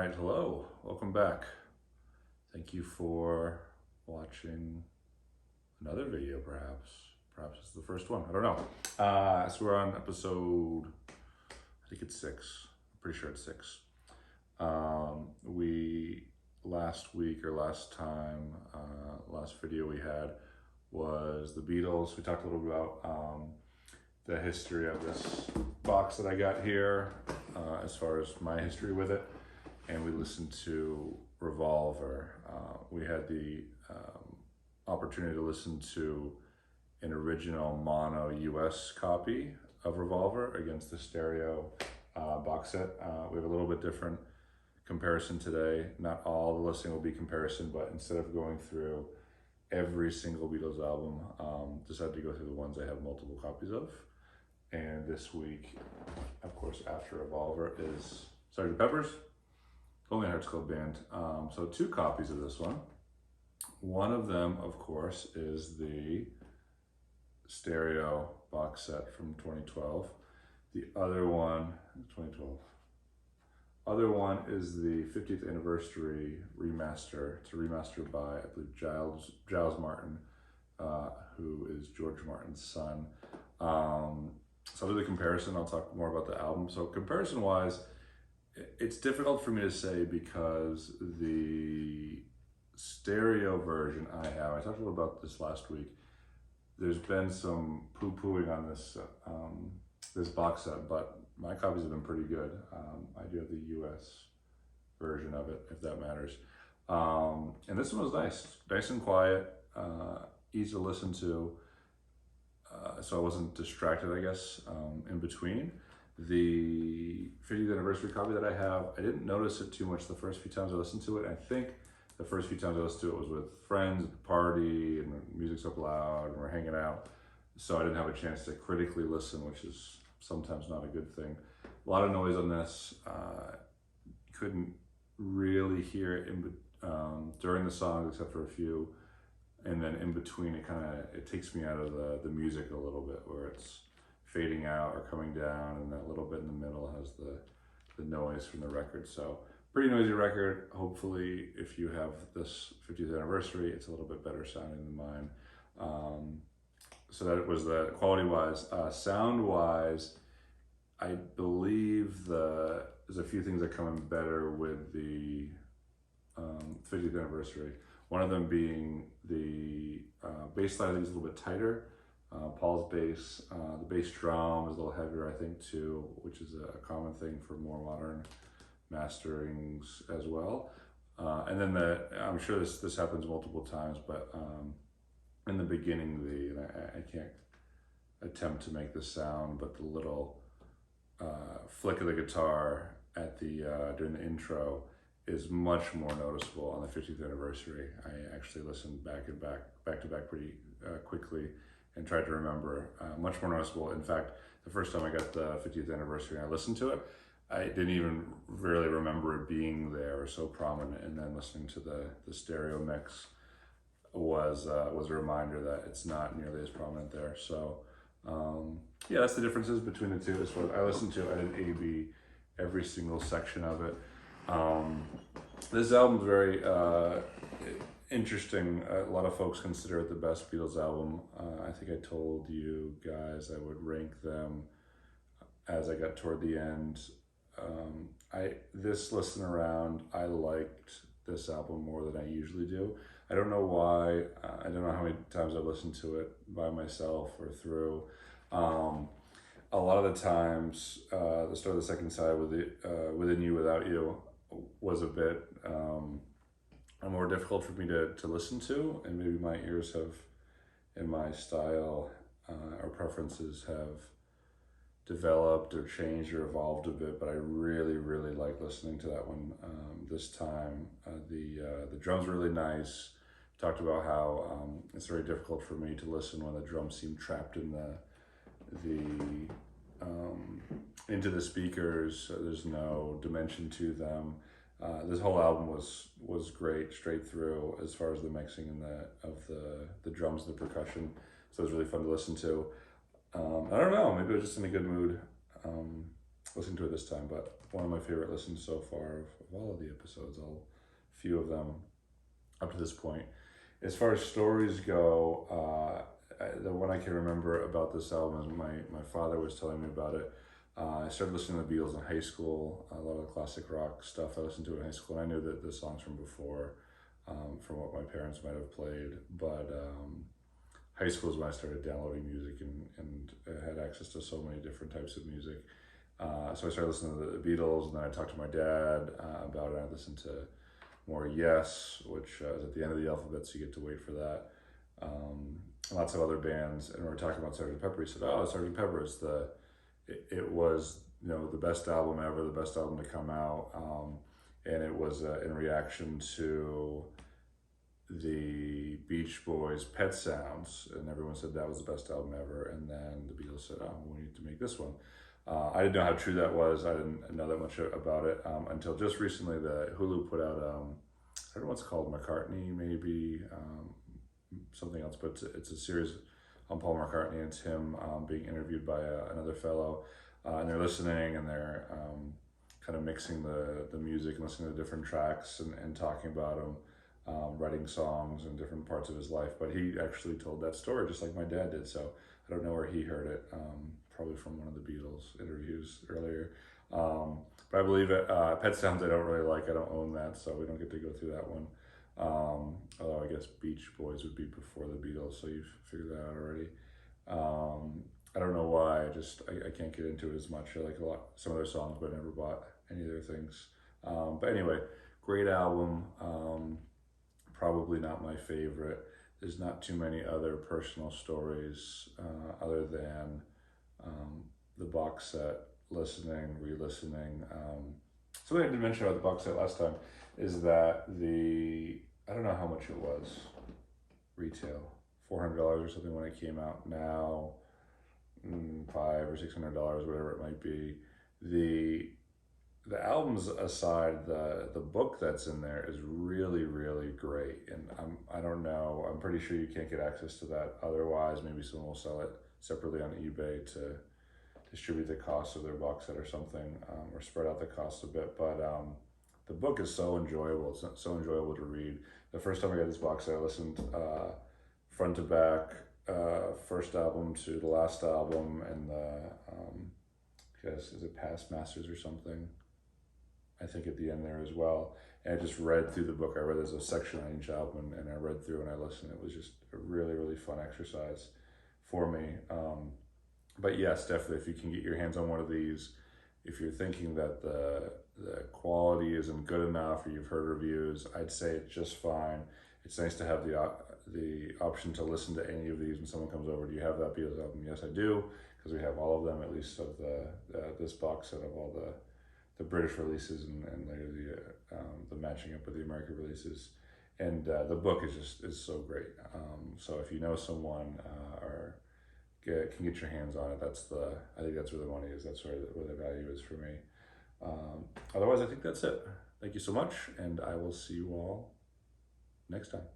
right, hello, welcome back. Thank you for watching another video, perhaps. Perhaps it's the first one, I don't know. So we're on episode, I think it's 6. I'm pretty sure it's 6. Last week or last time, last video we had was the Beatles. We talked a little bit about the history of this box that I got here, as far as my history with it. And we listened to Revolver. We had the opportunity to listen to an original mono US copy of Revolver against the stereo box set. We have a little bit different comparison today. Not all the listening will be comparison, but instead of going through every single Beatles album, decided to go through the ones I have multiple copies of. And this week, of course, after Revolver is Sgt. Pepper's Lonely Hearts Club Band. So 2 copies of this one. One of them, of course, is the stereo box set from 2012. The other one, 2012. Other one is the 50th anniversary remaster. It's a remaster by, I believe, Giles Martin, who is George Martin's son. So I'll do the comparison. I'll talk more about the album. So comparison-wise, it's difficult for me to say because the stereo version I have, I talked a little about this last week, there's been some poo-pooing on this this box set, but my copies have been pretty good. I do have the US version of it, if that matters. And this one was nice and quiet, easy to listen to, so I wasn't distracted, I guess, in between. The 50th anniversary copy that I have, I didn't notice it too much the first few times I listened to it. I think the first few times I listened to it was with friends at the party and the music's up loud and we're hanging out. So I didn't have a chance to critically listen, which is sometimes not a good thing. A lot of noise on this. Couldn't really hear it during the songs except for a few. And then in between, it takes me out of the music a little bit, where it's fading out or coming down, and that little bit in the middle has the noise from the record. So pretty noisy record. Hopefully, if you have this 50th anniversary, it's a little bit better sounding than mine. So that was the quality-wise. Sound-wise, I believe there's a few things that come in better with the 50th anniversary. One of them being the bass line, I think, is a little bit tighter. Paul's bass, the bass drum is a little heavier, I think, too, which is a common thing for more modern masterings as well. And then I'm sure this happens multiple times, but in the beginning, and I can't attempt to make this sound, but the little flick of the guitar at during the intro is much more noticeable on the 50th anniversary. I actually listened back to back pretty quickly and tried to remember. Much more noticeable. In fact, the first time I got the 50th anniversary and I listened to it, I didn't even really remember it being there or so prominent. And then listening to the stereo mix was a reminder that it's not nearly as prominent there. So yeah, that's the differences between the two. As far as I listened to, I did A/B every single section of it. This album's very interesting. A lot of folks consider it the best Beatles album. I think I told you guys I would rank them as I got toward the end. This listen around, I liked this album more than I usually do. I don't know why. I don't know how many times I've listened to it by myself or through. A lot of the times, the start of the second side with Within You, Without You was a bit more difficult for me to listen to, and maybe my ears have, and my style or preferences have developed or changed or evolved a bit, but I really, really like listening to that one this time. The drums were really nice. Talked about how it's very difficult for me to listen when the drums seem trapped in into the speakers. There's no dimension to them. This whole album was great straight through as far as the mixing and of the drums and the percussion. So it was really fun to listen to. I don't know, maybe I was just in a good mood listening to it this time, but one of my favorite listens so far of all of the episodes, all few of them up to this point. As far as stories go, the one I can remember about this album is my father was telling me about it. I started listening to the Beatles in high school, a lot of the classic rock stuff I listened to in high school, and I knew that the songs from before, from what my parents might have played, but high school is when I started downloading music and had access to so many different types of music. So I started listening to the Beatles, and then I talked to my dad about it. I listened to more Yes, which is at the end of the alphabet, so you get to wait for that. Lots of other bands, and we were talking about Sgt. Pepper. He said, "Oh, Sgt. Pepper is it was the best album ever, the best album to come out, and it was in reaction to the Beach Boys' Pet Sounds, and everyone said that was the best album ever. And then the Beatles said, "Oh, we need to make this one." I didn't know how true that was. I didn't know that much about it until just recently. The Hulu put out I don't know what's called, McCartney maybe, something else, but it's a series on Paul McCartney. And it's him being interviewed by another fellow, and they're listening, and they're kind of mixing the music and listening to different tracks and talking about him. Writing songs in different parts of his life, but he actually told that story just like my dad did. So I don't know where he heard it. Probably from one of the Beatles interviews earlier. But I believe it. Pet Sounds I don't really like. I don't own that, so we don't get to go through that one. Although I guess Beach Boys would be before the Beatles, so you've figured that out already. I don't know why. I can't get into it as much. I like some of their songs, but I never bought any of their things. But anyway, great album. Probably not my favorite. There's not too many other personal stories other than the box set, listening, re-listening. Something I didn't mention about the box set last time is that I don't know how much it was retail, $400 or something when it came out. Now, $500 or $600, whatever it might be. The albums aside, the book that's in there is really, really great. And I don't know, I'm pretty sure you can't get access to that otherwise. Maybe someone will sell it separately on eBay to distribute the cost of their box set or something, or spread out the cost a bit. But the book is so enjoyable. It's so enjoyable to read. The first time I got this box set, I listened front to back, first album to the last album, and I guess, is it Past Masters or something? I think at the end there as well. And I just read through the book. There's a section on each album, and I read through and I listened. It was just a really, really fun exercise for me. But yes, definitely, if you can get your hands on one of these, if you're thinking that the quality isn't good enough, or you've heard reviews, I'd say it's just fine. It's nice to have the option to listen to any of these when someone comes over. Do you have that Beatles album? Yes, I do, because we have all of them, at least of this box set of all the British releases and later the matching up with the American releases. And the book is so great. So if you know someone or can get your hands on it, I think that's where the money is. That's where the value is for me. Otherwise, I think that's it. Thank you so much, and I will see you all next time.